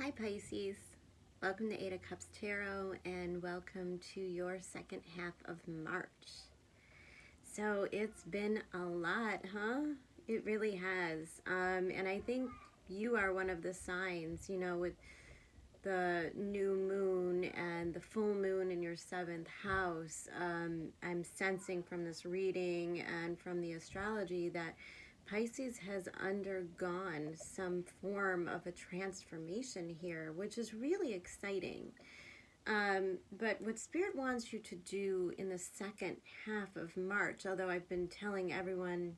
Hi Pisces, welcome to 8 of Cups Tarot and welcome to your second half of March. So it's been a lot, huh? It really has. And I think you are one of the signs, with the new moon and the full moon in your 7th house. I'm sensing from this reading and from the astrology that Pisces has undergone some form of a transformation here, which is really exciting. But what Spirit wants you to do in the second half of March, although I've been telling everyone,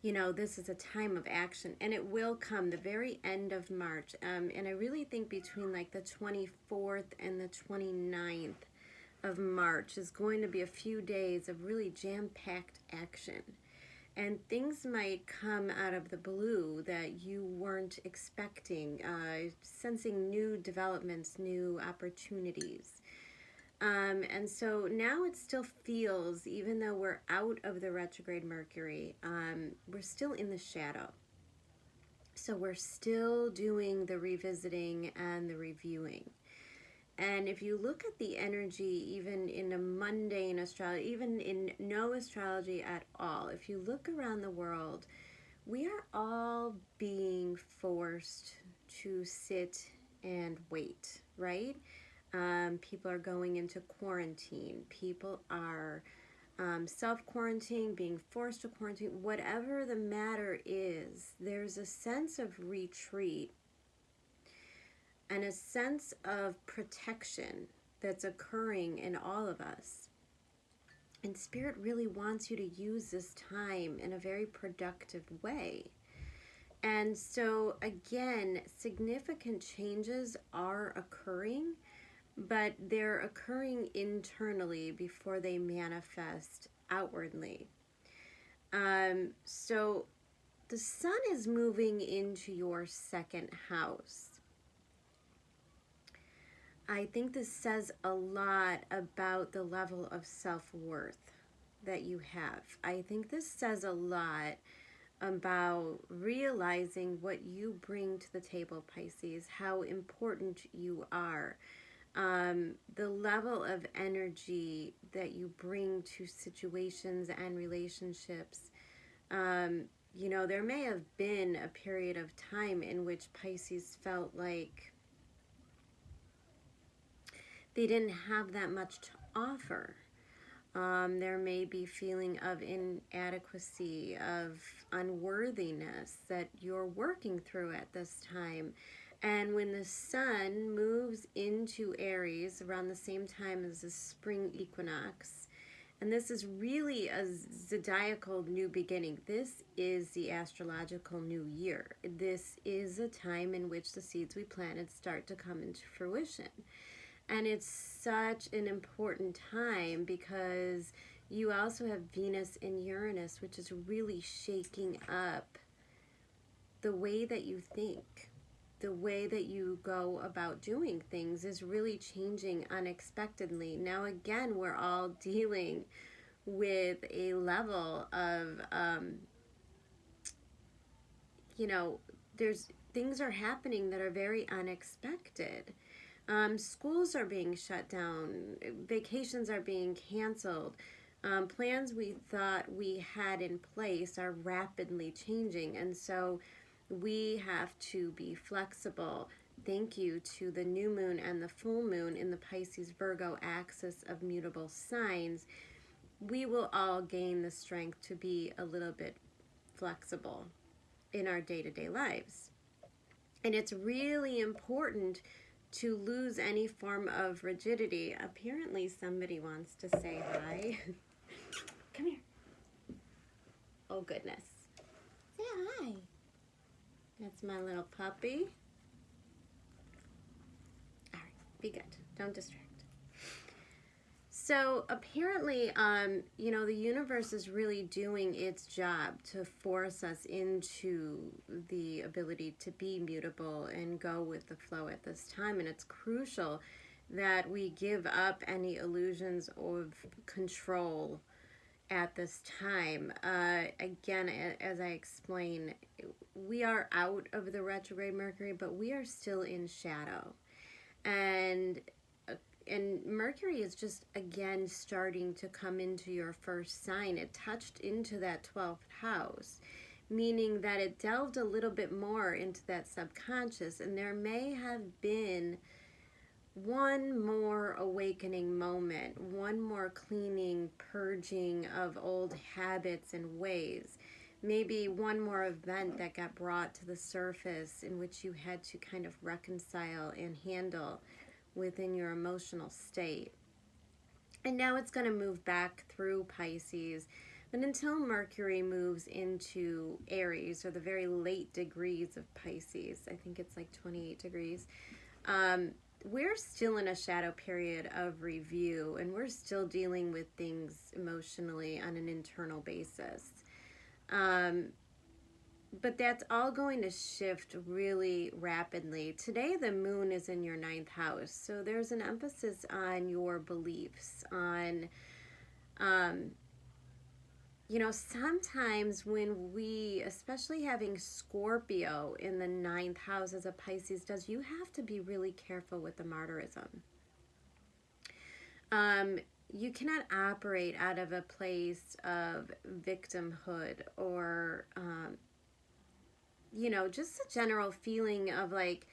this is a time of action, and it will come the very end of March. And I really think between like the 24th and the 29th of March is going to be a few days of really jam-packed action. And things might come out of the blue that you weren't expecting, sensing new developments, new opportunities. And so now it still feels, even though we're out of the retrograde Mercury, we're still in the shadow. So we're still doing the revisiting and the reviewing. And if you look at the energy, even in a mundane astrology, even in no astrology at all, if you look around the world, we are all being forced to sit and wait, right? People are going into quarantine. People are self-quarantining, being forced to quarantine. Whatever the matter is, there's a sense of retreat and a sense of protection that's occurring in all of us. And Spirit really wants you to use this time in a very productive way. And so again, significant changes are occurring, but they're occurring internally before they manifest outwardly. So the sun is moving into your second house. I think this says a lot about the level of self-worth that you have. I think this says a lot about realizing what you bring to the table, Pisces, how important you are, the level of energy that you bring to situations and relationships. There may have been a period of time in which Pisces felt like they didn't have that much to offer. There may be feeling of inadequacy, of unworthiness that you're working through at this time. And when the sun moves into Aries around the same time as the spring equinox, and this is really a zodiacal new beginning. This is the astrological new year. This is a time in which the seeds we planted start to come into fruition. And it's such an important time because you also have Venus and Uranus, which is really shaking up the way that you think. The way that you go about doing things is really changing unexpectedly. Now, again, we're all dealing with a level of, things are happening that are very unexpected. Schools are being shut down. Vacations are being canceled. Plans we thought we had in place are rapidly changing. And so we have to be flexible. Thank you to the new moon and the full moon in the Pisces-Virgo axis of mutable signs. We will all gain the strength to be a little bit flexible in our day-to-day lives. And it's really important to lose any form of rigidity. Apparently somebody wants to say hi. Come here. Oh goodness. Say hi. That's my little puppy. All right, be good. Don't distract. So apparently, the universe is really doing its job to force us into the ability to be mutable and go with the flow at this time. And it's crucial that we give up any illusions of control at this time. Again, as I explain, we are out of the retrograde Mercury, but we are still in shadow. And Mercury is just, again, starting to come into your first sign. It touched into that 12th house, meaning that it delved a little bit more into that subconscious, and there may have been one more awakening moment, one more cleaning, purging of old habits and ways. Maybe one more event that got brought to the surface in which you had to kind of reconcile and handle within your emotional state. And now it's going to move back through Pisces. But until Mercury moves into Aries, or the very late degrees of Pisces, I think it's like 28 degrees, we're still in a shadow period of review, and we're still dealing with things emotionally on an internal basis. But that's all going to shift really rapidly. Today, the moon is in your 9th house, so there's an emphasis on your beliefs, on, you know, sometimes when we, especially having Scorpio in the 9th house as a Pisces does, you have to be really careful with the martyrism. You cannot operate out of a place of victimhood or, you know, just a general feeling of like,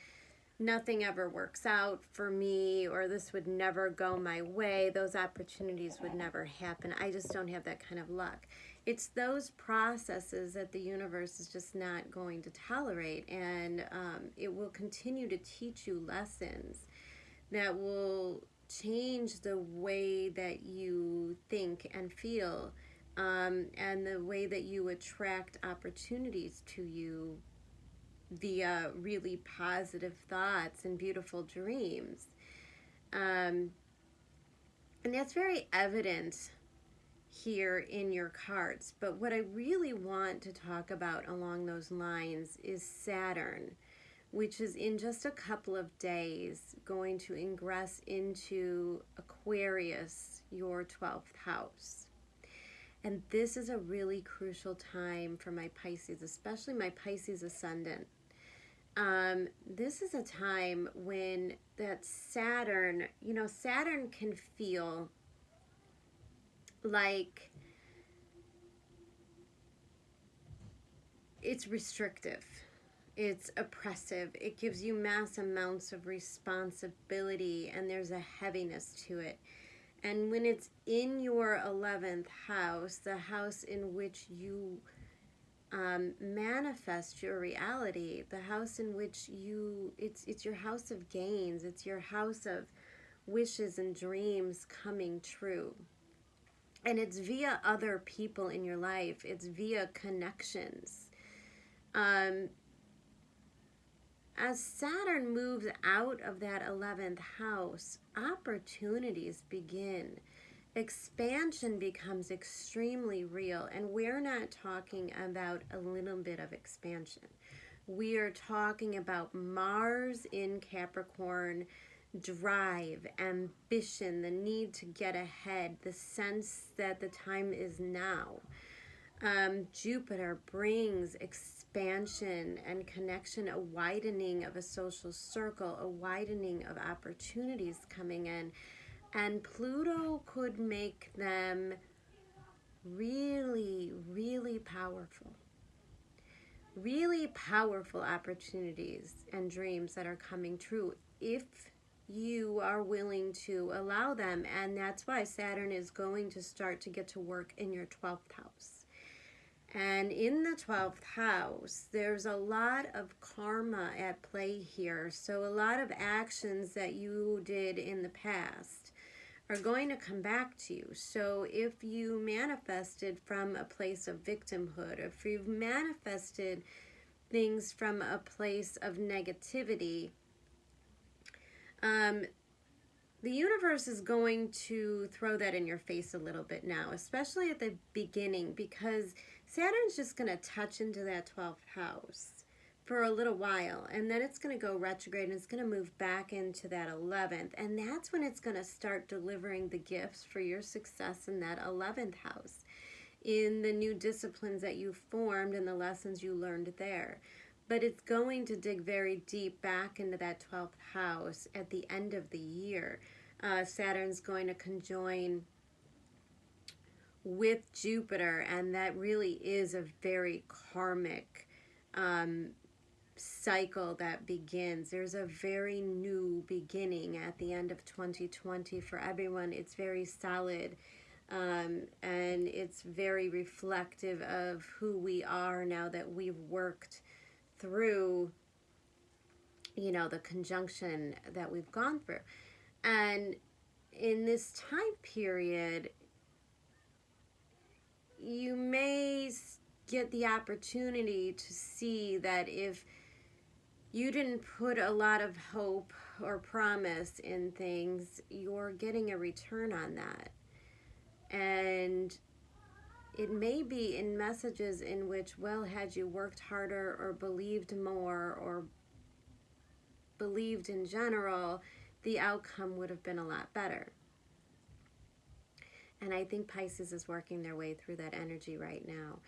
nothing ever works out for me, or this would never go my way, those opportunities would never happen, I just don't have that kind of luck. It's those processes that the universe is just not going to tolerate, and it will continue to teach you lessons that will change the way that you think and feel, and the way that you attract opportunities to you via really positive thoughts and beautiful dreams. And that's very evident here in your cards. But what I really want to talk about along those lines is Saturn, which is in just a couple of days going to ingress into Aquarius, your 12th house. And this is a really crucial time for my Pisces, especially my Pisces ascendant. This is a time when that Saturn, you know, Saturn can feel like it's restrictive, it's oppressive, it gives you mass amounts of responsibility, and there's a heaviness to it. And when it's in your 11th house, the house in which you manifest your reality, the house in which you, it's your house of gains, it's your house of wishes and dreams coming true. And it's via other people in your life, it's via connections. As Saturn moves out of that 11th house, opportunities begin. Expansion becomes extremely real, and we're not talking about a little bit of expansion. We are talking about Mars in Capricorn, drive, ambition, the need to get ahead, the sense that the time is now. Jupiter brings expansion and connection, a widening of a social circle, a widening of opportunities coming in. And Pluto could make them really, really powerful. Really powerful opportunities and dreams that are coming true if you are willing to allow them. And that's why Saturn is going to start to get to work in your 12th house. And in the 12th house, there's a lot of karma at play here. So a lot of actions that you did in the past are going to come back to you. So if you manifested from a place of victimhood, if you've manifested things from a place of negativity, the universe is going to throw that in your face a little bit now, especially at the beginning, because Saturn's just going to touch into that 12th house for a little while, and then it's going to go retrograde, and it's going to move back into that 11th, and that's when it's going to start delivering the gifts for your success in that 11th house. in the new disciplines that you formed and the lessons you learned there. But it's going to dig very deep back into that 12th house at the end of the year. Saturn's going to conjoin with Jupiter, and that really is a very karmic cycle that begins. There's a very new beginning at the end of 2020 for everyone. It's very solid, and it's very reflective of who we are now that we've worked through, you know, the conjunction that we've gone through. And in this time period, you may get the opportunity to see that if you didn't put a lot of hope or promise in things, you're getting a return on that. And it may be in messages in which, well, had you worked harder or believed more or believed in general, the outcome would have been a lot better. And I think Pisces is working their way through that energy right now.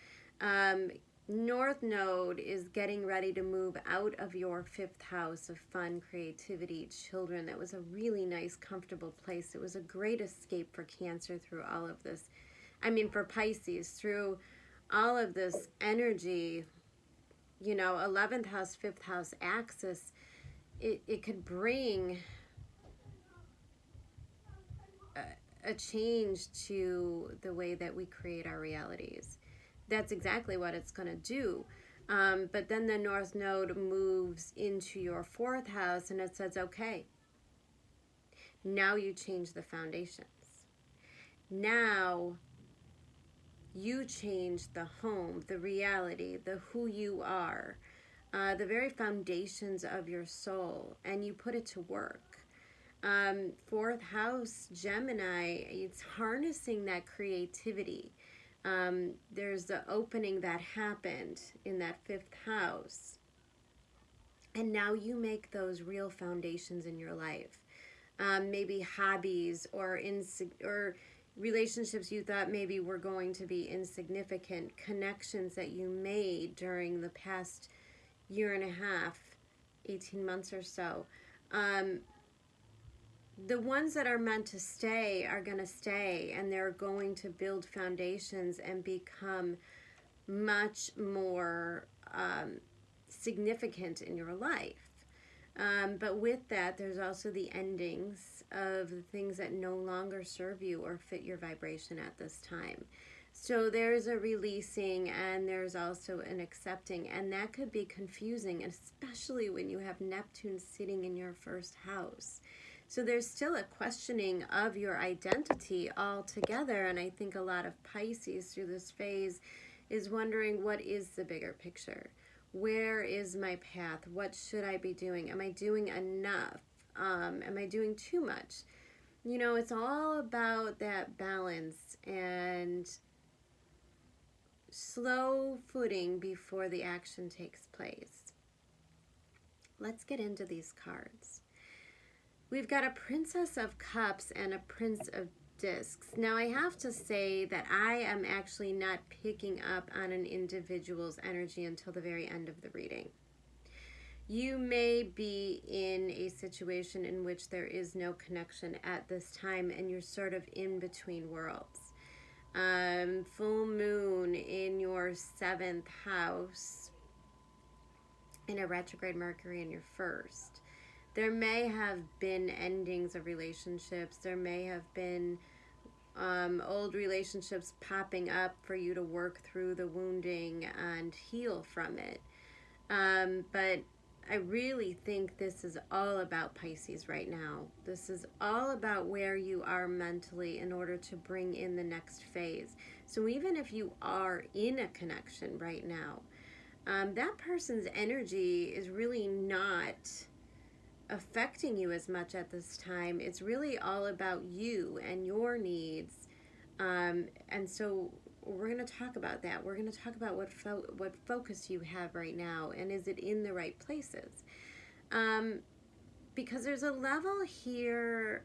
North Node is getting ready to move out of your 5th house of fun, creativity, children. That was a really nice, comfortable place. It was a great escape for Cancer through all of this. I mean, for Pisces, through all of this energy, you know, 11th house, 5th house axis, it could bring a change to the way that we create our realities. That's exactly what it's going to do. But then the North Node moves into your 4th house, and it says, okay, now you change the foundations. Now you change the home, the reality, the who you are, the very foundations of your soul, and you put it to work. 4th house, Gemini, it's harnessing that creativity. There's the opening that happened in that 5th house. And now you make those real foundations in your life. Maybe hobbies or relationships you thought maybe were going to be insignificant, connections that you made during the past year and a half, 18 months or so. The ones that are meant to stay are going to stay, and they're going to build foundations and become much more significant in your life. But with that, there's also the endings of the things that no longer serve you or fit your vibration at this time. So there's a releasing, and there's also an accepting, and that could be confusing, especially when you have Neptune sitting in your 1st house. So there's still a questioning of your identity altogether, and I think a lot of Pisces through this phase is wondering, what is the bigger picture? Where is my path? What should I be doing? Am I doing enough? Am I doing too much? You know, it's all about that balance and slow footing before the action takes place. Let's get into these cards. We've got a Princess of Cups and a Prince of Discs. Now, I have to say that I am actually not picking up on an individual's energy until the very end of the reading. You may be in a situation in which there is no connection at this time, and you're sort of in between worlds. Full moon in your 7th house, in a retrograde Mercury in your 1st. There may have been endings of relationships. There may have been old relationships popping up for you to work through the wounding and heal from it. But I really think this is all about Pisces right now. This is all about where you are mentally in order to bring in the next phase. So even if you are in a connection right now, that person's energy is really not affecting you as much at this time. It's really all about you and your needs, and so we're going to talk about that. We're going to talk about what focus you have right now, and is it in the right places, because there's a level here,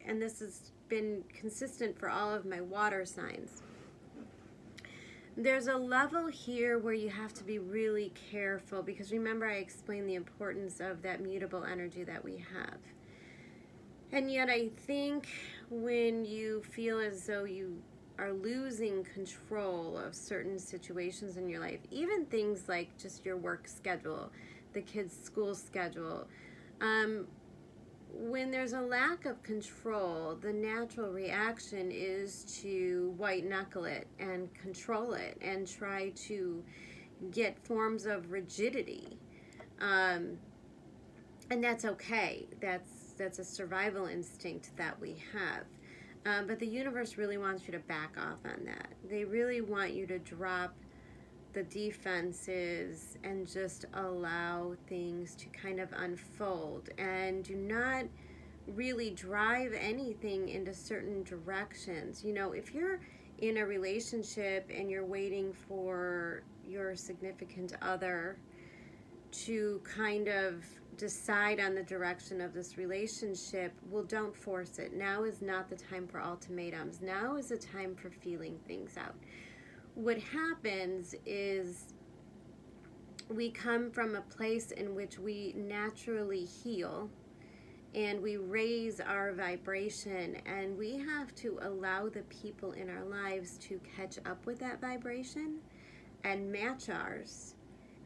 and this has been consistent for all of my water signs. There's a level here where you have to be really careful, because remember I explained the importance of that mutable energy that we have. And yet I think when you feel as though you are losing control of certain situations in your life, even things like just your work schedule, the kids' school schedule, when there's a lack of control, the natural reaction is to white knuckle it and control it and try to get forms of rigidity. And that's okay. That's a survival instinct that we have. But the universe really wants you to back off on that. They really want you to drop the defenses and just allow things to kind of unfold, and do not really drive anything into certain directions. You know, if you're in a relationship and you're waiting for your significant other to kind of decide on the direction of this relationship, well, don't force it. Now is not the time for ultimatums. Now is the time for feeling things out. What happens is we come from a place in which we naturally heal and we raise our vibration, and we have to allow the people in our lives to catch up with that vibration and match ours.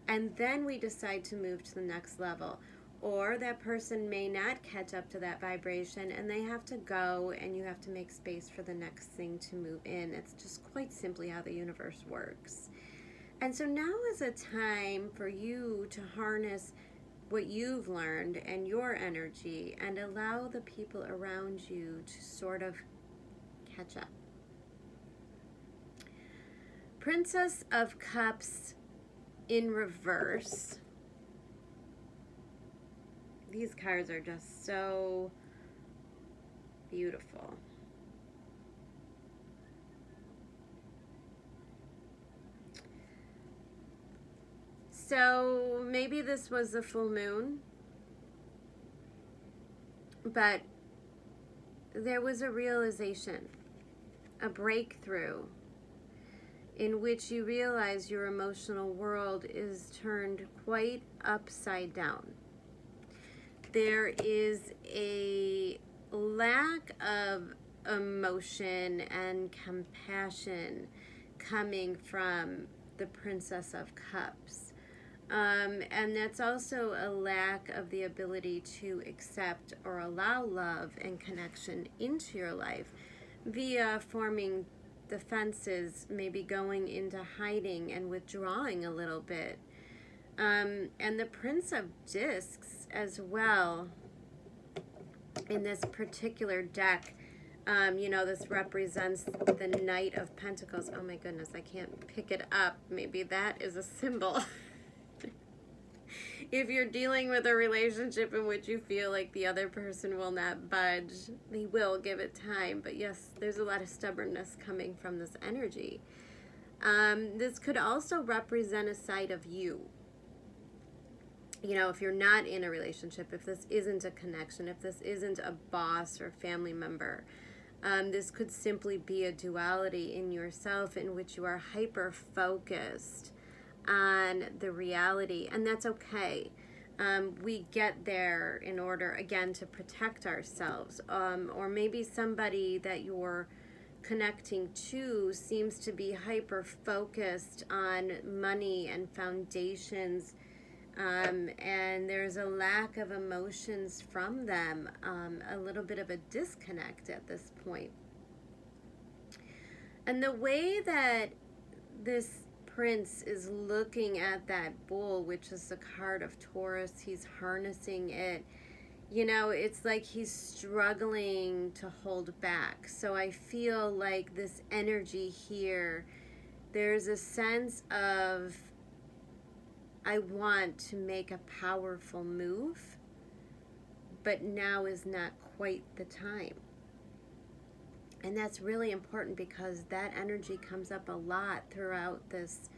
And then we decide to move to the next level. Or that person may not catch up to that vibration and they have to go, and you have to make space for the next thing to move in. It's just quite simply how the universe works. And so now is a time for you to harness what you've learned and your energy and allow the people around you to sort of catch up. Princess of Cups in reverse. These cards are just so beautiful. So maybe this was the full moon, but there was a realization, a breakthrough, in which you realize your emotional world is turned quite upside down. There is a lack of emotion and compassion coming from the Princess of Cups. And that's also a lack of the ability to accept or allow love and connection into your life via forming defenses, maybe going into hiding and withdrawing a little bit. And the Prince of Discs as well in this particular deck. This represents the Knight of Pentacles. Oh my goodness, I can't pick it up. Maybe that is a symbol. If you're dealing with a relationship in which you feel like the other person will not budge, they will, give it time. But yes, there's a lot of stubbornness coming from this energy. This could also represent a side of you. You know, if you're not in a relationship, if this isn't a connection, if this isn't a boss or family member, this could simply be a duality in yourself in which you are hyper-focused on the reality, and that's okay. We get there in order, again, to protect ourselves, or maybe somebody that you're connecting to seems to be hyper-focused on money and foundations, and there's a lack of emotions from them, a little bit of a disconnect at this point. And the way that this Prince is looking at that bull, which is the card of Taurus, he's harnessing it. You know, it's like he's struggling to hold back. So I feel like this energy here, there's a sense of, I want to make a powerful move, but now is not quite the time. And that's really important because that energy comes up a lot throughout this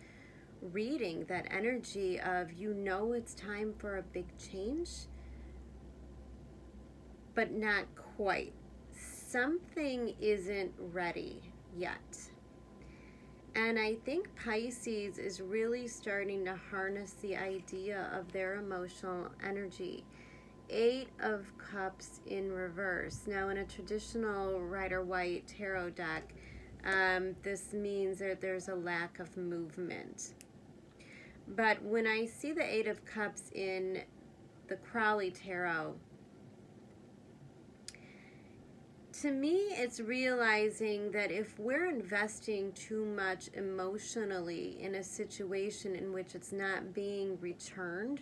reading. That energy of, it's time for a big change, but not quite. Something isn't ready yet. And I think Pisces is really starting to harness the idea of their emotional energy. Eight of Cups in reverse. Now, in a traditional Rider-Waite tarot deck, this means that there's a lack of movement. But when I see the Eight of Cups in the Crowley tarot, to me, it's realizing that if we're investing too much emotionally in a situation in which it's not being returned,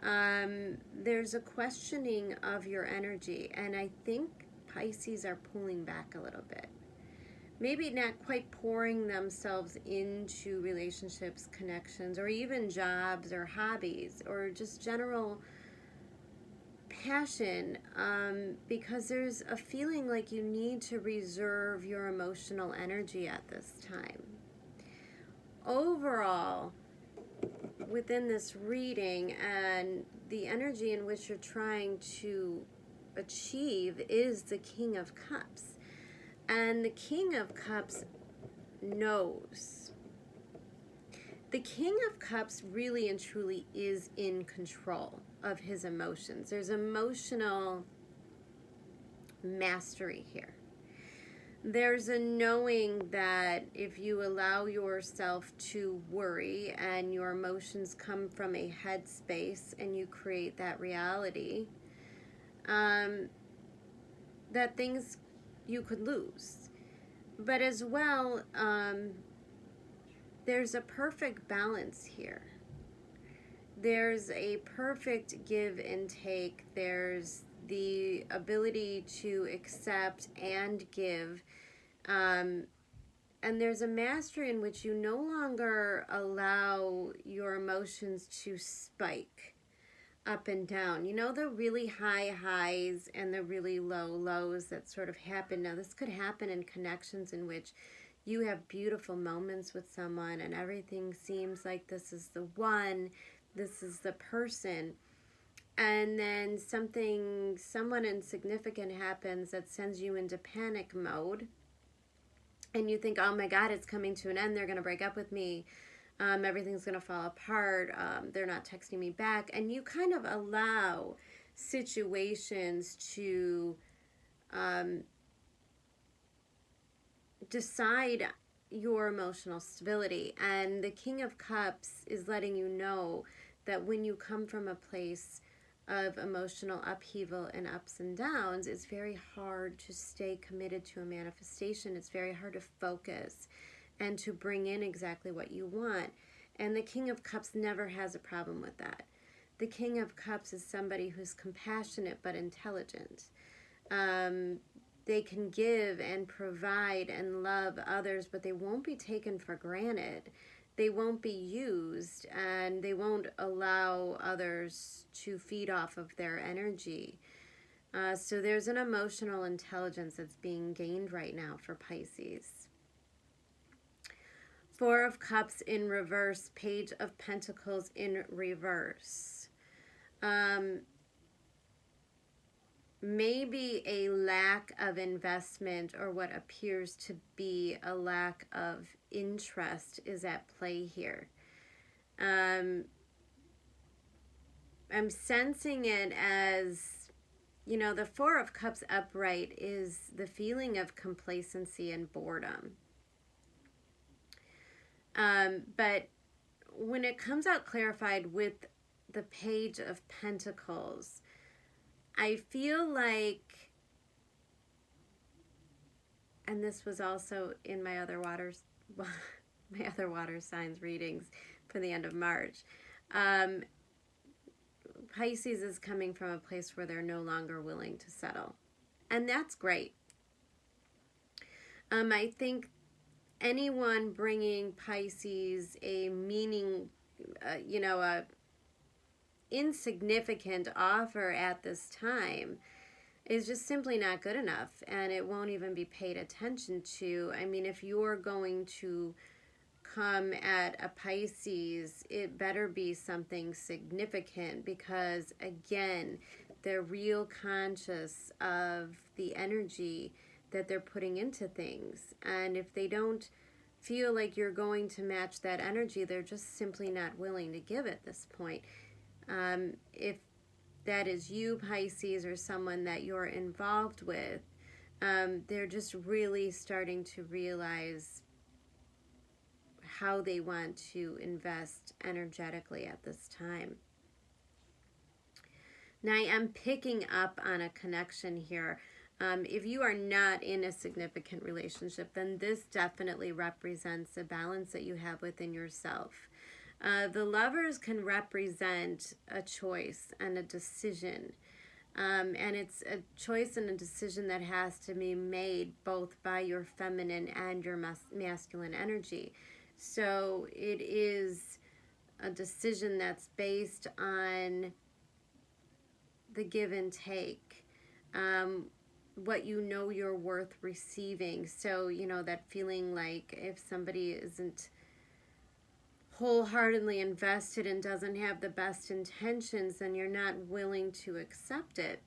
there's a questioning of your energy. And I think Pisces are pulling back a little bit. Maybe not quite pouring themselves into relationships, connections, or even jobs or hobbies, or just general passion, because there's a feeling like you need to reserve your emotional energy at this time. Overall, within this reading and the energy in which you're trying to achieve is the King of Cups. And the King of Cups knows. The King of Cups really and truly is in control of his emotions. There's emotional mastery here. There's a knowing that if you allow yourself to worry and your emotions come from a headspace and you create that reality, that things you could lose. But as well, there's a perfect balance here. There's a perfect give and take. There's the ability to accept and give. And there's a mastery in which you no longer allow your emotions to spike up and down. You know, the really high highs and the really low lows that sort of happen. Now, this could happen in connections in which you have beautiful moments with someone and everything seems like this is the one, this is the person. And then someone insignificant happens that sends you into panic mode. And you think, oh my God, it's coming to an end. They're going to break up with me. Everything's going to fall apart. They're not texting me back. And you kind of allow situations to decide your emotional stability. And the King of Cups is letting you know that when you come from a place of emotional upheaval and ups and downs, it's very hard to stay committed to a manifestation. It's very hard to focus and to bring in exactly what you want. And the King of Cups never has a problem with that. The King of Cups is somebody who's compassionate but intelligent. They can give and provide and love others, but they won't be taken for granted. They won't be used, and they won't allow others to feed off of their energy. So there's an emotional intelligence that's being gained right now for Pisces. Four of Cups in reverse, Page of Pentacles in reverse. Maybe a lack of investment or what appears to be a lack of interest is at play here. I'm sensing it as, you know, the Four of Cups upright is the feeling of complacency and boredom. But when it comes out clarified with the Page of Pentacles, I feel like, and this was also in my other water signs readings for the end of March, Pisces is coming from a place where they're no longer willing to settle. And that's great. I think anyone bringing Pisces a meaning, a insignificant offer at this time is just simply not good enough, and it won't even be paid attention to. I mean, if you're going to come at a Pisces, it better be something significant, because again, they're real conscious of the energy that they're putting into things. And if they don't feel like you're going to match that energy. They're just simply not willing to give at this point. If that is you, Pisces, or someone that you're involved with, they're just really starting to realize how they want to invest energetically at this time. Now, I am picking up on a connection here. If you are not in a significant relationship, then this definitely represents a balance that you have within yourself. The lovers can represent a choice and a decision. And it's a choice and a decision that has to be made both by your feminine and your masculine energy. So it is a decision that's based on the give and take, what you know you're worth receiving. So, you know, that feeling like if somebody isn't wholeheartedly invested and doesn't have the best intentions, then you're not willing to accept it.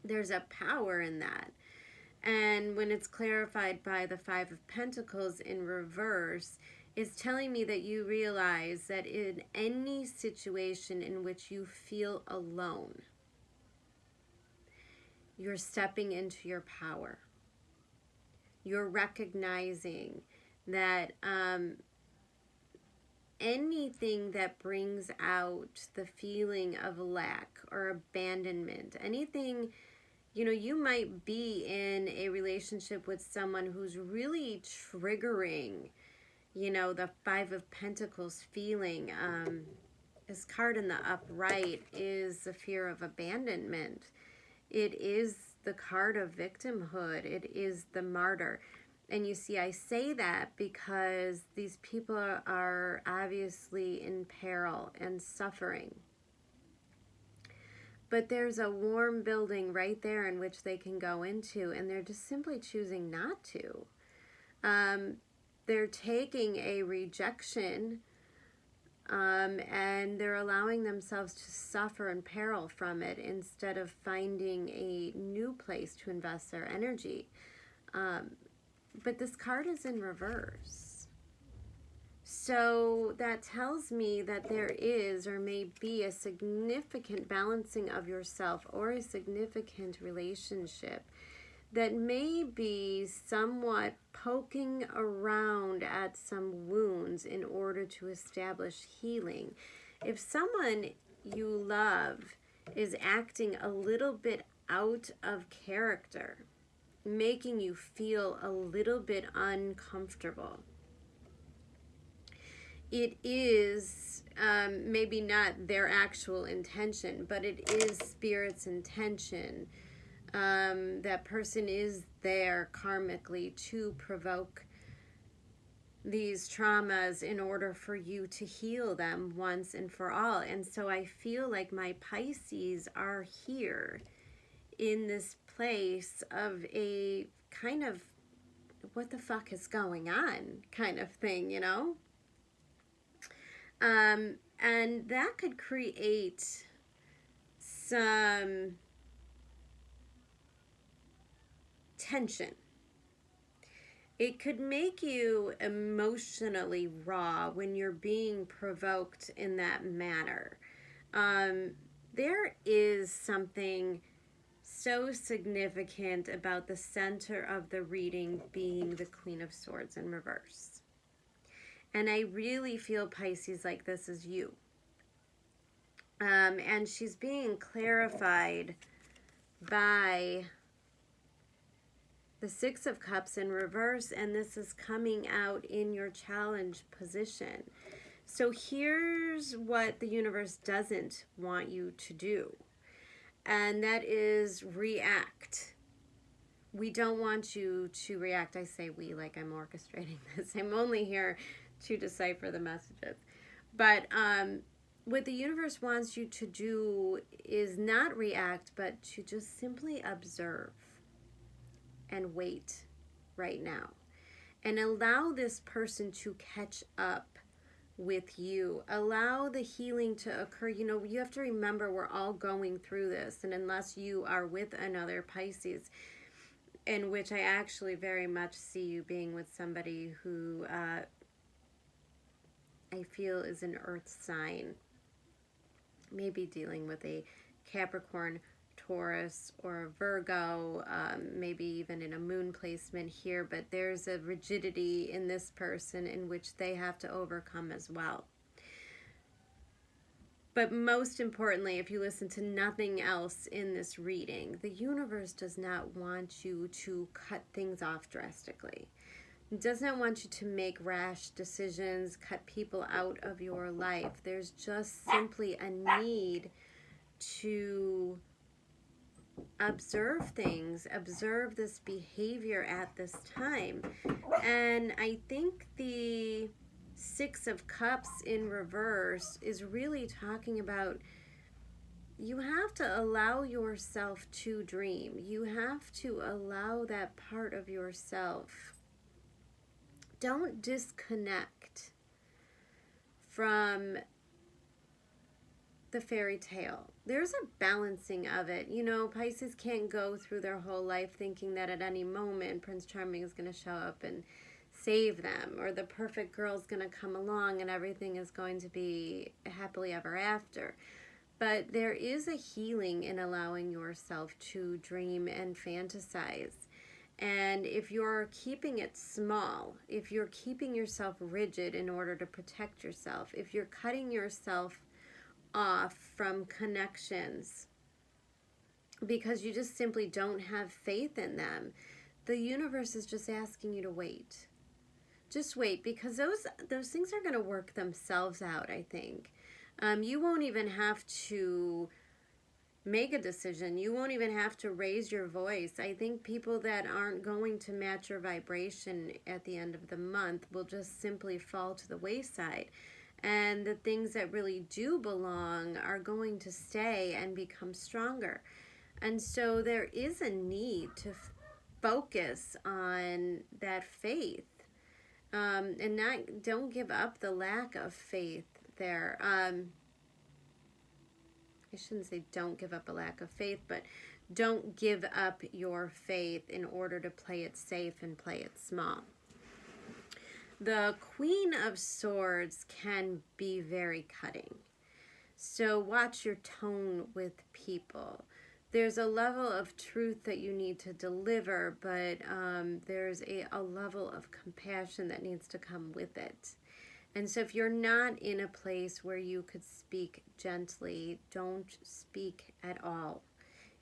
There's a power in that. And when it's clarified by the Five of Pentacles in reverse, it's telling me that you realize that in any situation in which you feel alone, you're stepping into your power. You're recognizing that anything that brings out the feeling of lack or abandonment, anything, you know, you might be in a relationship with someone who's really triggering, you know, the Five of Pentacles feeling. This card in the upright is the fear of abandonment. It is the card of victimhood. It is the martyr. And you see, I say that because these people are obviously in peril and suffering. But there's a warm building right there in which they can go into, and they're just simply choosing not to. They're taking a rejection, and they're allowing themselves to suffer and peril from it instead of finding a new place to invest their energy. But this card is in reverse. So that tells me that there is or may be a significant balancing of yourself or a significant relationship that may be somewhat poking around at some wounds in order to establish healing. If someone you love is acting a little bit out of character, making you feel a little bit uncomfortable, it is maybe not their actual intention, but it is Spirit's intention. That person is there karmically to provoke these traumas in order for you to heal them once and for all. And so I feel like my Pisces are here in this place of a kind of what the fuck is going on kind of thing, you know? And that could create some tension. It could make you emotionally raw when you're being provoked in that manner. There is something so significant about the center of the reading being the Queen of Swords in reverse. And I really feel, Pisces, like this is you. And she's being clarified by the Six of Cups in reverse, and this is coming out in your challenge position. So here's what the universe doesn't want you to do, and that is react. We don't want you to react. I say we like I'm orchestrating this. I'm only here to decipher the messages. But what the universe wants you to do is not react, but to just simply observe and wait right now. And allow this person to catch up with you. Allow the healing to occur. You know, you have to remember we're all going through this. And unless you are with another Pisces, in which I actually very much see you being with somebody who I feel is an earth sign. Maybe dealing with a Capricorn, Taurus, or a Virgo, maybe even in a moon placement here, but there's a rigidity in this person in which they have to overcome as well. But most importantly, if you listen to nothing else in this reading, the universe does not want you to cut things off drastically. It does not want you to make rash decisions, cut people out of your life. There's just simply a need to observe things, observe this behavior at this time. And I think the Six of Cups in reverse is really talking about you have to allow yourself to dream. You have to allow that part of yourself. Don't disconnect from the fairy tale. There's a balancing of it. You know, Pisces can't go through their whole life thinking that at any moment Prince Charming is going to show up and save them, or the perfect girl's going to come along and everything is going to be happily ever after. But there is a healing in allowing yourself to dream and fantasize. And if you're keeping it small, if you're keeping yourself rigid in order to protect yourself, if you're cutting yourself off from connections because you just simply don't have faith in them, the universe is just asking you to wait. Just wait, because those things are going to work themselves out, I think. You won't even have to make a decision. You won't even have to raise your voice. I think people that aren't going to match your vibration at the end of the month will just simply fall to the wayside. And the things that really do belong are going to stay and become stronger. And so there is a need to focus on that faith. And don't give up the lack of faith there. I shouldn't say don't give up a lack of faith, but don't give up your faith in order to play it safe and play it small. The Queen of Swords can be very cutting. So watch your tone with people. There's a level of truth that you need to deliver, but there's a level of compassion that needs to come with it. And so if you're not in a place where you could speak gently, don't speak at all.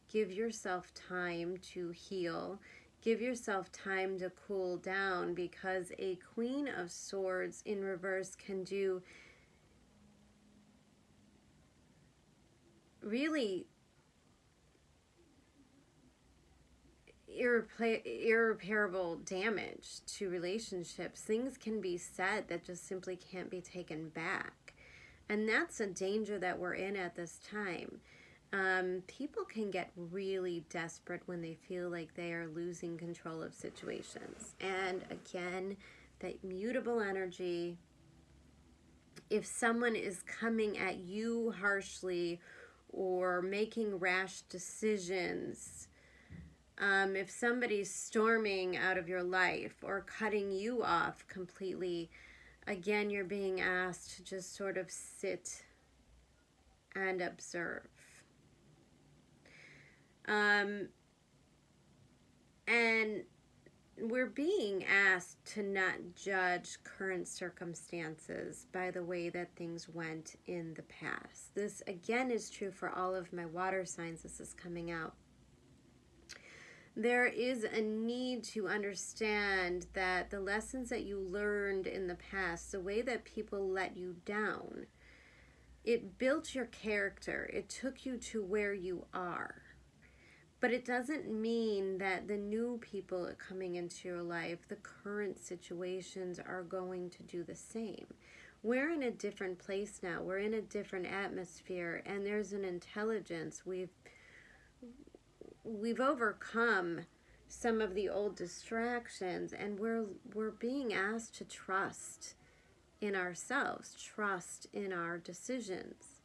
Give yourself time to heal. Give yourself time to cool down, because a Queen of Swords in reverse can do really irreparable damage to relationships. Things can be said that just simply can't be taken back. And that's a danger that we're in at this time. People can get really desperate when they feel like they are losing control of situations. And again, that mutable energy, if someone is coming at you harshly or making rash decisions, if somebody's storming out of your life or cutting you off completely, again, you're being asked to just sort of sit and observe. And we're being asked to not judge current circumstances by the way that things went in the past. This, again, is true for all of my water signs. This is coming out. There is a need to understand that the lessons that you learned in the past, the way that people let you down, it built your character. It took you to where you are. But it doesn't mean that the new people coming into your life, the current situations, are going to do the same. We're in a different place now. We're in a different atmosphere, and there's an intelligence. We've overcome some of the old distractions, and we're being asked to trust in ourselves, trust in our decisions.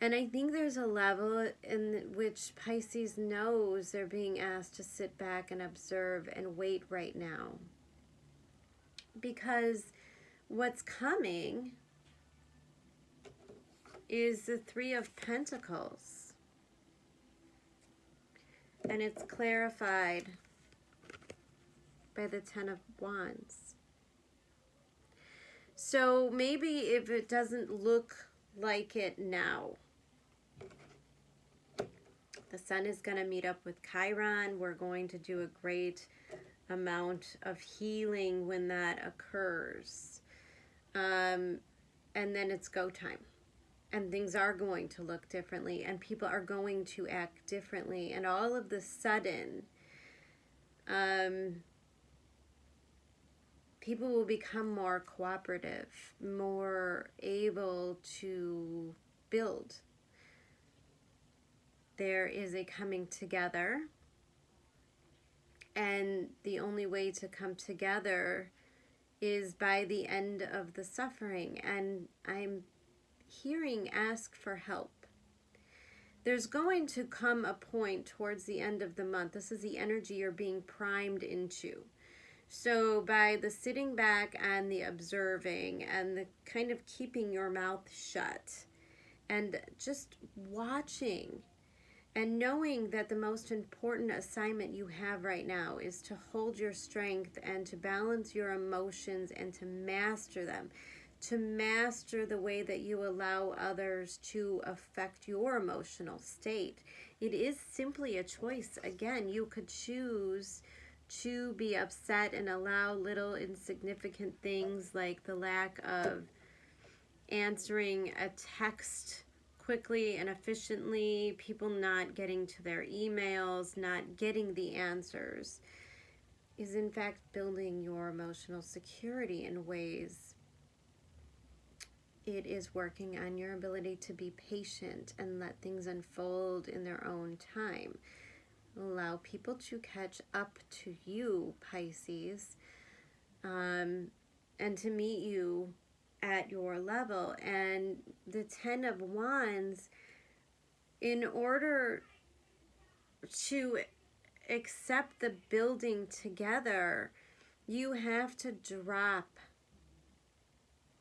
And I think there's a level in which Pisces knows they're being asked to sit back and observe and wait right now. Because what's coming is the Three of Pentacles. And it's clarified by the Ten of Wands. So maybe if it doesn't look like it now, the sun is going to meet up with Chiron. We're going to do a great amount of healing when that occurs. And then it's go time. And things are going to look differently. And people are going to act differently. And all of the sudden, people will become more cooperative, more able to build. There is a coming together, and the only way to come together is by the end of the suffering. And I'm hearing ask for help. There's going to come a point towards the end of the month. This is the energy you're being primed into. So by the sitting back and the observing and the kind of keeping your mouth shut and just watching and knowing that the most important assignment you have right now is to hold your strength and to balance your emotions and to master them, to master the way that you allow others to affect your emotional state. It is simply a choice. Again, you could choose to be upset and allow little insignificant things like the lack of answering a text quickly and efficiently, people not getting to their emails, not getting the answers, is in fact building your emotional security in ways. It is working on your ability to be patient and let things unfold in their own time. Allow people to catch up to you, Pisces, and to meet you at your level. And the Ten of Wands, in order to accept the building together, you have to drop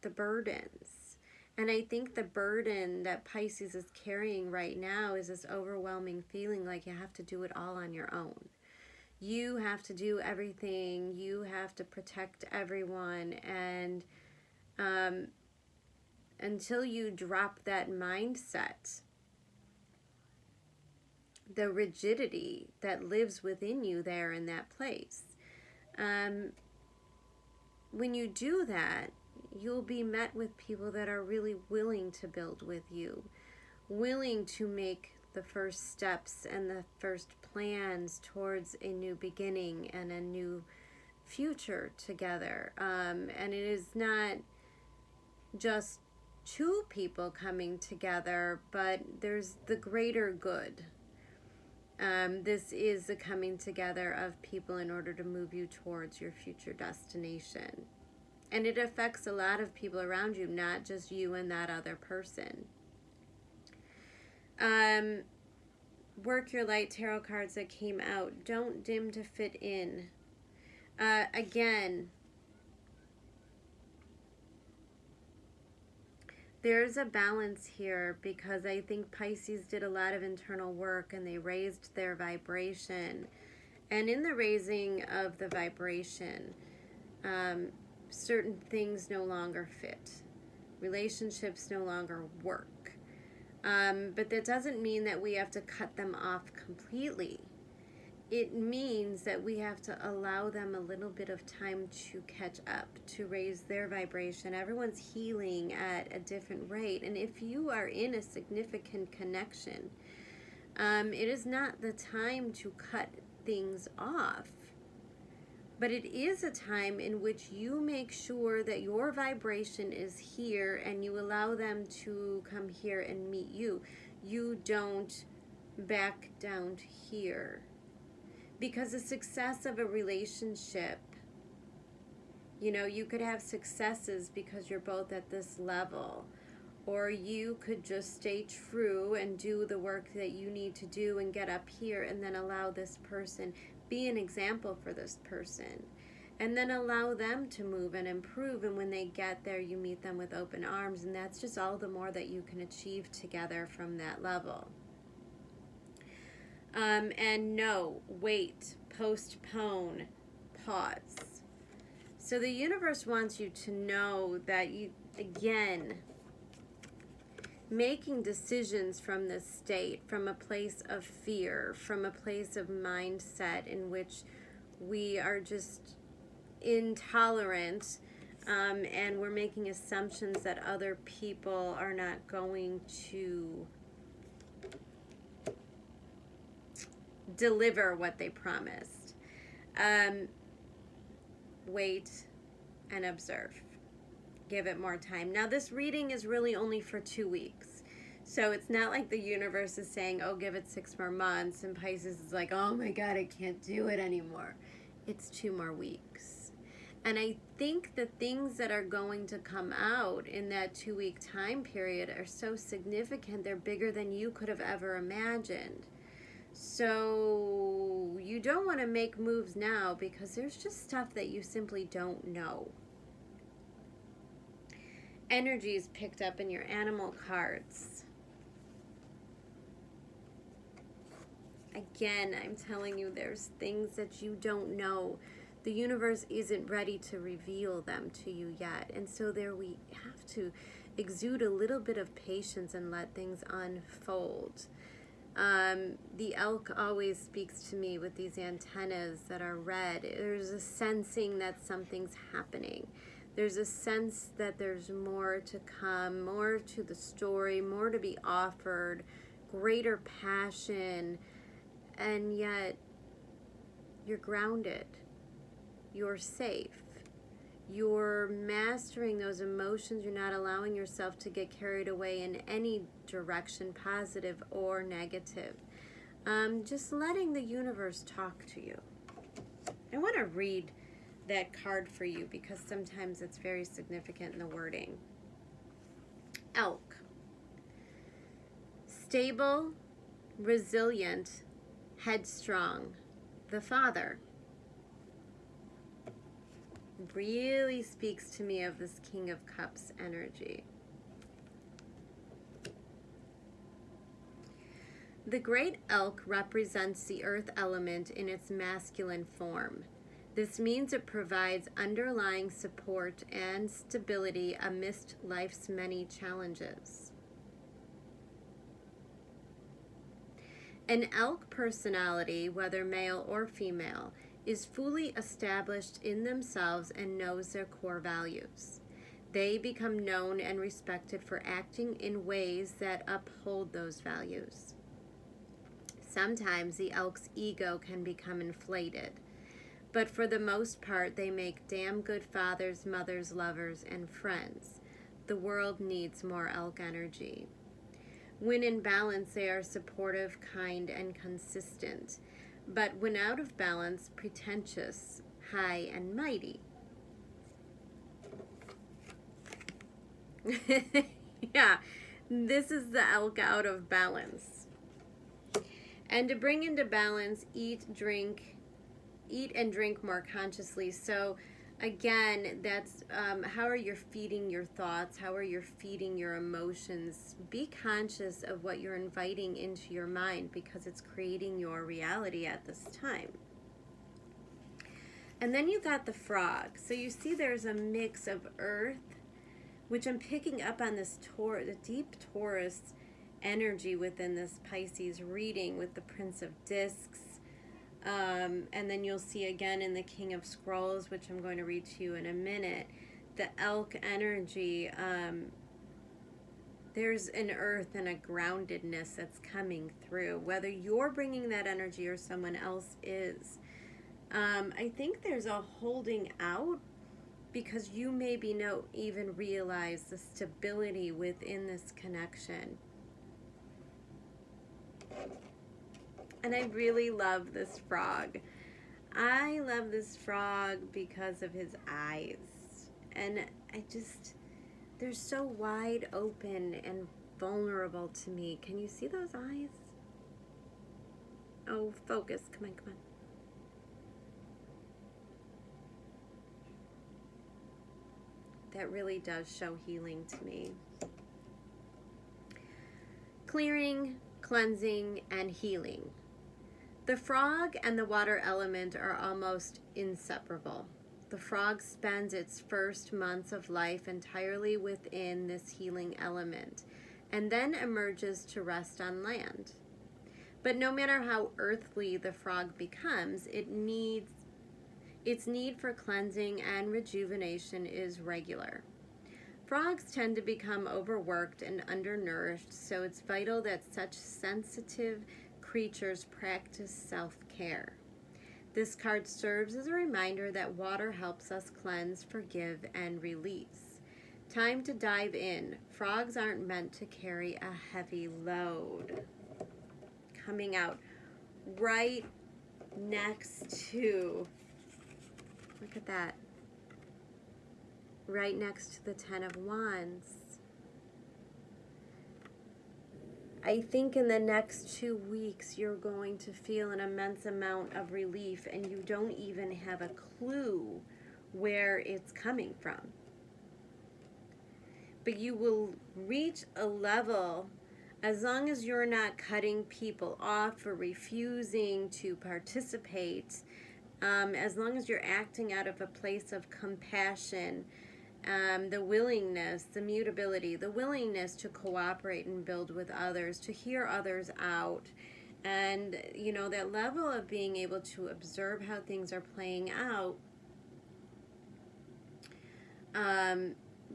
the burdens. And I think the burden that Pisces is carrying right now is this overwhelming feeling like you have to do it all on your own. You have to do everything. You have to protect everyone. And until you drop that mindset, the rigidity that lives within you there in that place, when you do that, you'll be met with people that are really willing to build with you, willing to make the first steps and the first plans towards a new beginning and a new future together. And it is not just two people coming together, but there's the greater good. This is the coming together of people in order to move you towards your future destination. And it affects a lot of people around you, not just you and that other person. Work your light tarot cards that came out. Don't dim to fit in. Again, there's a balance here because I think Pisces did a lot of internal work and they raised their vibration. And in the raising of the vibration, certain things no longer fit. Relationships no longer work. But that doesn't mean that we have to cut them off completely. It means that we have to allow them a little bit of time to catch up, to raise their vibration. Everyone's healing at a different rate. And if you are in a significant connection, it is not the time to cut things off. But it is a time in which you make sure that your vibration is here and you allow them to come here and meet you. You don't back down to here. Because the success of a relationship, you know, you could have successes because you're both at this level. or you could just stay true and do the work that you need to do and get up here, and then allow this person, be an example for this person, and then allow them to move and improve. And when they get there, you meet them with open arms, and that's just all the more that you can achieve together from that level. And no, wait, postpone, pause. So the universe wants you to know that you, again, making decisions from this state, from a place of fear, from a place of mindset in which we are just intolerant, and we're making assumptions that other people are not going to deliver what they promised. Wait and observe. Give it more time. Now, this reading is really only for 2 weeks. So it's not like the universe is saying, oh, give it 6 more months. And Pisces is like, oh my God, I can't do it anymore. It's 2 more weeks. And I think the things that are going to come out in that 2-week time period are so significant. They're bigger than you could have ever imagined. So you don't want to make moves now because there's just stuff that you simply don't know. Energy is picked up in your animal cards. Again, I'm telling you, there's things that you don't know. The universe isn't ready to reveal them to you yet. And so there we have to exude a little bit of patience and let things unfold. The elk always speaks to me with these antennas that are red. There's a sensing that something's happening. There's a sense that there's more to come, more to the story, more to be offered, greater passion, and yet you're grounded. You're safe. You're mastering those emotions. You're not allowing yourself to get carried away in any direction, positive or negative. Just letting the universe talk to you. I want to read that card for you because sometimes it's very significant in the wording. Elk. Stable, resilient, headstrong. The father. Really speaks to me of this King of Cups energy. The great elk represents the earth element in its masculine form. This means it provides underlying support and stability amidst life's many challenges. An elk personality, whether male or female, is fully established in themselves and knows their core values. They become known and respected for acting in ways that uphold those values. Sometimes the elk's ego can become inflated, but for the most part, they make damn good fathers, mothers, lovers, and friends. The world needs more elk energy. When in balance, they are supportive, kind, and consistent. But when out of balance, pretentious, high, and mighty. Yeah, this is the elk out of balance. And to bring into balance, eat and drink more consciously. So again, that's how are you feeding your thoughts? How are you feeding your emotions? Be conscious of what you're inviting into your mind because it's creating your reality at this time. And then you got the frog. So you see there's a mix of earth, which I'm picking up on this the deep Taurus energy within this Pisces reading with the Prince of Discs. And then you'll see again in the King of Scrolls, which I'm going to read to you in a minute, the elk energy. There's an earth and a groundedness that's coming through, whether you're bringing that energy or someone else is. I think there's a holding out because you maybe don't even realize the stability within this connection. And I really love this frog. I love this frog because of his eyes. And They're so wide open and vulnerable to me. Can you see those eyes? Oh, focus. Come on, come on. That really does show healing to me. Clearing, cleansing, and healing. The frog and the water element are almost inseparable. The frog spends its first months of life entirely within this healing element, and then emerges to rest on land. But no matter how earthly the frog becomes, its need for cleansing and rejuvenation is regular. Frogs tend to become overworked and undernourished, so it's vital that such sensitive creatures practice self-care. This card serves as a reminder that water helps us cleanse, forgive, and release. Time to dive in. Frogs aren't meant to carry a heavy load. Coming out right next to, look at that, right next to the Ten of Wands. I think in the next 2 weeks you're going to feel an immense amount of relief, and you don't even have a clue where it's coming from. But you will reach a level, as long as you're not cutting people off or refusing to participate, as long as you're acting out of a place of compassion, the willingness, the mutability, the willingness to cooperate and build with others, to hear others out, and, you know, that level of being able to observe how things are playing out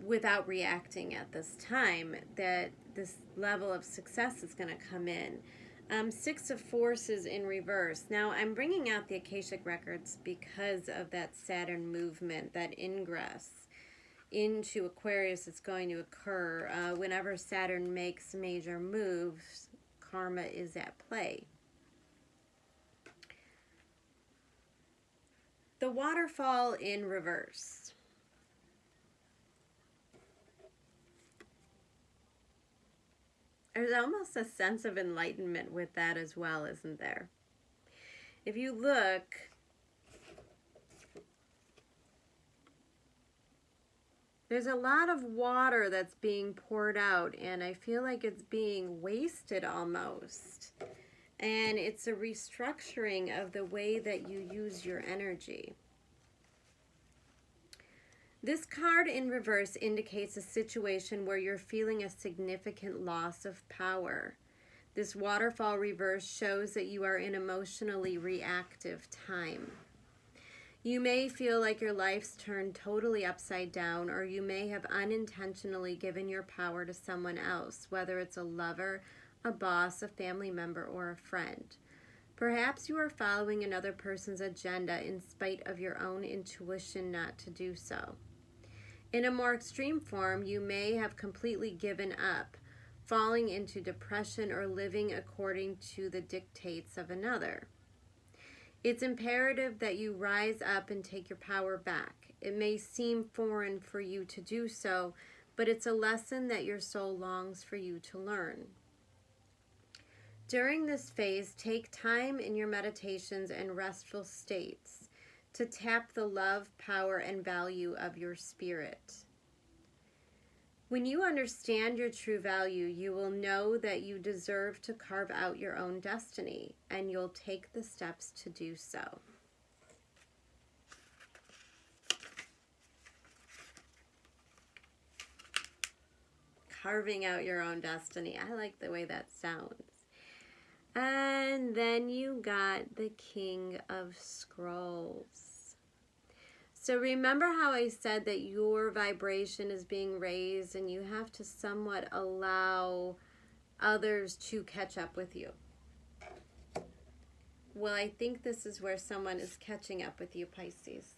without reacting at this time, that this level of success is going to come in. Six of Forces in reverse. Now, I'm bringing out the Akashic records because of that Saturn movement, that ingress into Aquarius is going to occur. Whenever Saturn makes major moves, karma is at play. The waterfall in reverse. There's almost a sense of enlightenment with that as well, isn't there? If you look, there's a lot of water that's being poured out, and I feel like it's being wasted almost. And it's a restructuring of the way that you use your energy. This card in reverse indicates a situation where you're feeling a significant loss of power. This waterfall reverse shows that you are in emotionally reactive time. You may feel like your life's turned totally upside down, or you may have unintentionally given your power to someone else, whether it's a lover, a boss, a family member, or a friend. Perhaps you are following another person's agenda in spite of your own intuition not to do so. In a more extreme form, you may have completely given up, falling into depression or living according to the dictates of another. It's imperative that you rise up and take your power back. It may seem foreign for you to do so, but it's a lesson that your soul longs for you to learn. During this phase, take time in your meditations and restful states to tap the love, power, and value of your spirit. When you understand your true value, you will know that you deserve to carve out your own destiny, and you'll take the steps to do so. Carving out your own destiny. I like the way that sounds. And then you got the King of Scrolls. So remember how I said that your vibration is being raised and you have to somewhat allow others to catch up with you. Well, I think this is where someone is catching up with you, Pisces.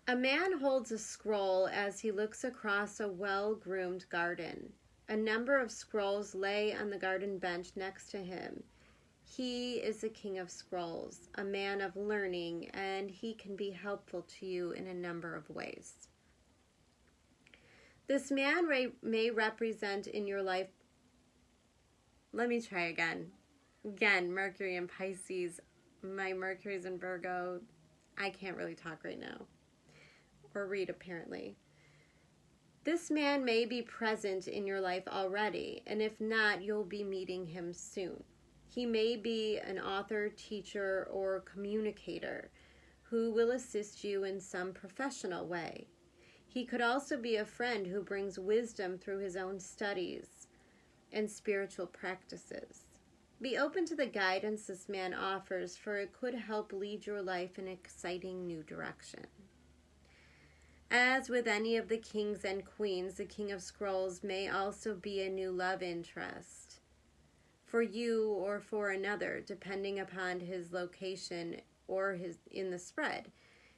A man holds a scroll as he looks across a well-groomed garden. A number of scrolls lay on the garden bench next to him. He is the King of Scrolls, a man of learning, and he can be helpful to you in a number of ways. This man may represent in your life, let me try again. Again, Mercury in Pisces, my Mercury's in Virgo. I can't really talk right now, or read apparently. This man may be present in your life already, and if not, you'll be meeting him soon. He may be an author, teacher, or communicator who will assist you in some professional way. He could also be a friend who brings wisdom through his own studies and spiritual practices. Be open to the guidance this man offers, for it could help lead your life in an exciting new direction. As with any of the kings and queens, the King of Scrolls may also be a new love interest for you or for another, depending upon his location or in the spread.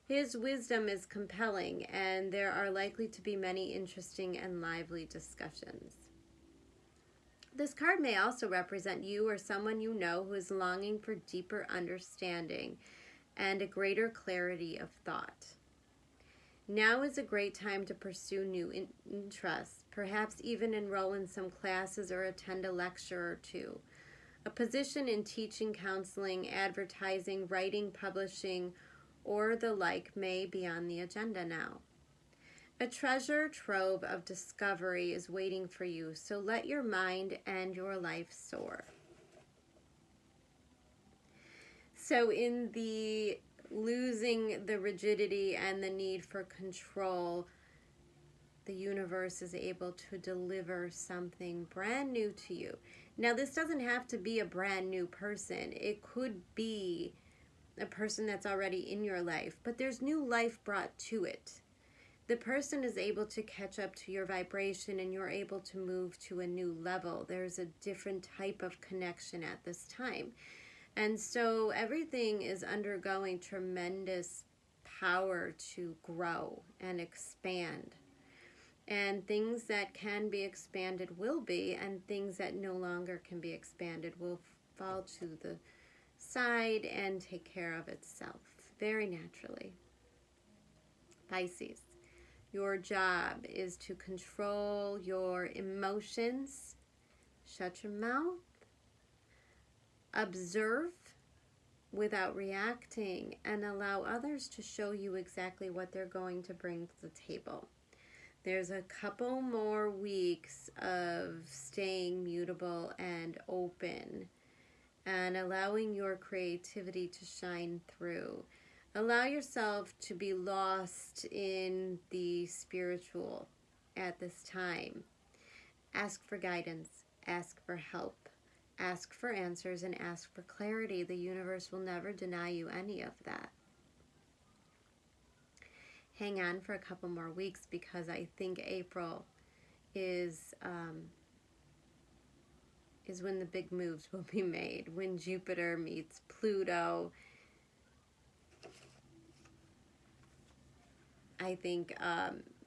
His wisdom is compelling, and there are likely to be many interesting and lively discussions. This card may also represent you or someone you know who is longing for deeper understanding and a greater clarity of thought. Now is a great time to pursue new interests, perhaps even enroll in some classes or attend a lecture or two. A position in teaching, counseling, advertising, writing, publishing, or the like may be on the agenda now. A treasure trove of discovery is waiting for you, so let your mind and your life soar. So in the losing the rigidity and the need for control, the universe is able to deliver something brand new to you. Now, this doesn't have to be a brand new person. It could be a person that's already in your life, but there's new life brought to it. The person is able to catch up to your vibration, and you're able to move to a new level. There's a different type of connection at this time. And so everything is undergoing tremendous power to grow and expand. And things that can be expanded will be, and things that no longer can be expanded will fall to the side and take care of itself very naturally. Pisces, your job is to control your emotions, shut your mouth, observe without reacting, and allow others to show you exactly what they're going to bring to the table. There's a couple more weeks of staying mutable and open and allowing your creativity to shine through. Allow yourself to be lost in the spiritual at this time. Ask for guidance, ask for help, ask for answers, and ask for clarity. The universe will never deny you any of that. Hang on for a couple more weeks, because I think April is when the big moves will be made, when Jupiter meets Pluto. I think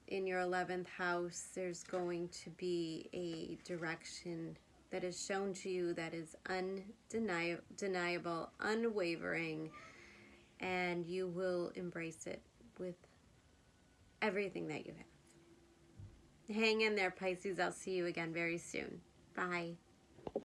in your 11th house, there's going to be a direction that is shown to you that is undeniable, unwavering, and you will embrace it with everything that you have. Hang in there, Pisces. I'll see you again very soon. Bye.